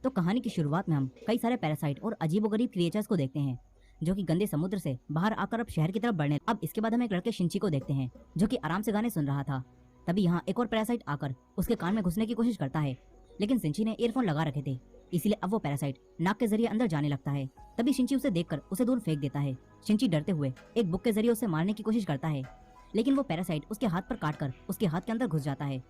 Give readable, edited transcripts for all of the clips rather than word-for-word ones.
तो कहानी की शुरुआत में हम कई सारे पैरासाइट और अजीबोगरीब क्रिएचर्स को देखते हैं जो कि गंदे समुद्र से बाहर आकर अब शहर की तरफ बढ़ने। अब इसके बाद हम एक लड़के शिंची को देखते हैं जो कि आराम से गाने सुन रहा था। तभी यहाँ एक और पैरासाइट आकर उसके कान में घुसने की कोशिश करता है, लेकिन शिंची ने ईयरफोन लगा रखे थे, इसीलिए अब वो पैरासाइट नाक के जरिए अंदर जाने लगता है। तभी शिंची उसे देखकर उसे दूर फेंक देता है। शिंची डरते हुए एक बुक के जरिए उसे मारने की कोशिश करता है, लेकिन वो पैरासाइट उसके हाथ पर काटकर उसके हाथ के अंदर घुस जाता है।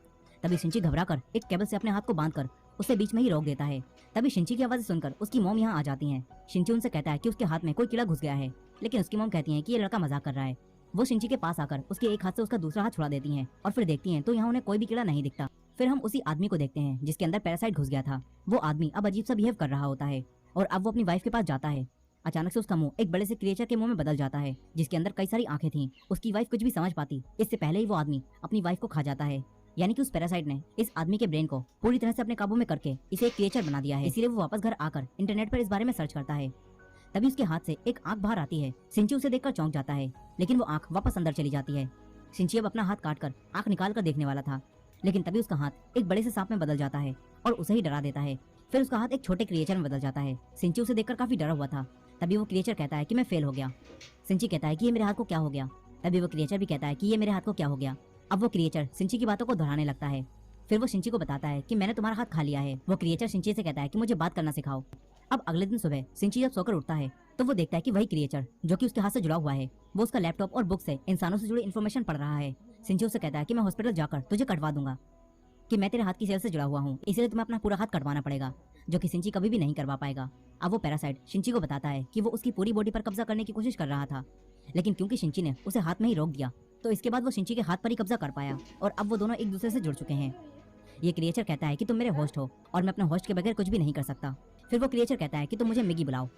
तभी शिंची घबराकर एक केबल से अपने हाथ को बांधकर उसे बीच में ही रोक देता है। तभी शिंची की आवाज़ सुनकर उसकी मॉम यहाँ आ जाती हैं। शिंची उनसे कहता है कि उसके हाथ में कोई कीड़ा घुस गया है, लेकिन उसकी मॉम कहती है कि ये लड़का मजाक कर रहा है। वो शिंची के पास आकर उसके एक हाथ से उसका दूसरा हाथ छुड़ा देती हैं और फिर देखती हैं तो यहाँ उन्हें कोई भी कीड़ा नहीं दिखता। फिर हम उसी आदमी को देखते हैं जिसके अंदर पैरासाइट घुस गया था। वो आदमी अब अजीब सा बिहेव कर रहा होता है और अब वो अपनी वाइफ के पास जाता है। अचानक से उसका मुंह एक बड़े से क्रिएचर के मुंह में बदल जाता है जिसके अंदर कई सारी आंखें थीं। उसकी वाइफ कुछ भी समझ पाती इससे पहले ही वो आदमी अपनी वाइफ को खा जाता है। यानी कि उस पैरासाइट ने इस आदमी के ब्रेन को पूरी तरह से अपने काबू में करके इसे एक क्रिएचर बना दिया है। इसीलिए वो वापस घर आकर इंटरनेट पर इस बारे में सर्च करता है। तभी उसके हाथ से एक आंख बाहर आती है। शिंची उसे देखकर चौंक जाता है, लेकिन वो आंख वापस अंदर चली जाती है। शिंची अब अपना हाथ काटकर आंख निकाल कर देखने वाला था, लेकिन तभी उसका हाथ एक बड़े से सांप में बदल जाता है और उसे ही डरा देता है। फिर उसका हाथ एक छोटे क्रिएचर में बदल जाता है। शिंची उसे देखकर काफी डरा हुआ था। तभी वो क्रिएचर कहता है कि मैं फेल हो गया। शिंची कहता है कि ये मेरे हाथ को क्या हो गया। तभी वो क्रिएचर भी कहता है कि ये मेरे हाथ को क्या हो गया। अब वो क्रिएचर शिंची की बातों को दोहराने लगता है। फिर वो शिंची को बताता है कि मैंने तुम्हारा हाथ खा लिया है। वो क्रिएचर शिंची से कहता है कि मुझे बात करना सिखाओ। अब अगले दिन सुबह शिंची जब सोकर उठता है तो वो देखता है कि वही क्रिएचर जो कि उसके हाथ से जुड़ा हुआ है वो उसका लैपटॉप और बुक से इंसानों से जुड़ी इन्फॉर्मेशन पढ़ रहा है। शिंची उसे कहता है कि मैं हॉस्पिटल जाकर तुझे कटवा दूंगा, कि मैं तेरे हाथ की सेल से जुड़ा हुआ हूँ, इसलिए तुम्हें अपना पूरा हाथ कटवाना पड़ेगा, जो कि शिंची कभी भी नहीं करवा पाएगा। अब वो पैरासाइट शिंची को बताता है कि वो उसकी पूरी बॉडी पर कब्जा करने की कोशिश कर रहा था, लेकिन क्योंकि शिंची ने उसे हाथ में ही रोक दिया तो इसके बाद वो शिंची के हाथ पर ही कब्जा कर पाया और अब वो दोनों एक दूसरे से जुड़ चुके हैं। ये क्रिएचर कहता है कि तुम मेरे होस्ट हो और मैं अपने होस्ट के बगैर कुछ भी नहीं कर सकता। फिर वो क्रिएचर कहता है कि तुम मुझे मिगी बुलाओ।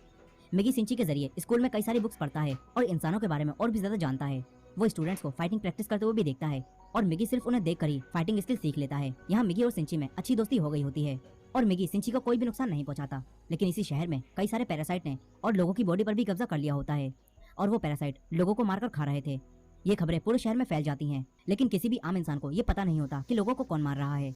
मिगी शिंची के जरिए स्कूल में कई सारी बुक्स पढ़ता है और इंसानों के बारे में और भी ज्यादा जानता है। वो स्टूडेंट्स को फाइटिंग प्रैक्टिस करते हुए भी देखता है और मिगी सिर्फ उन्हें देखकर ही फाइटिंग स्किल सीख लेता है। यहाँ मिगी और शिंची में अच्छी दोस्ती हो गई होती है और मिगी शिंची को कोई भी नुकसान नहीं पहुंचाता। लेकिन इसी शहर में कई सारे पैरासाइट ने और लोगों की बॉडी पर भी कब्जा कर लिया होता है और वो पैरासाइट लोगों को मारकर खा रहे थे। ये खबरें पूरे शहर में फैल जाती हैं, लेकिन किसी भी आम इंसान को ये पता नहीं होता कि लोगों को कौन मार रहा है।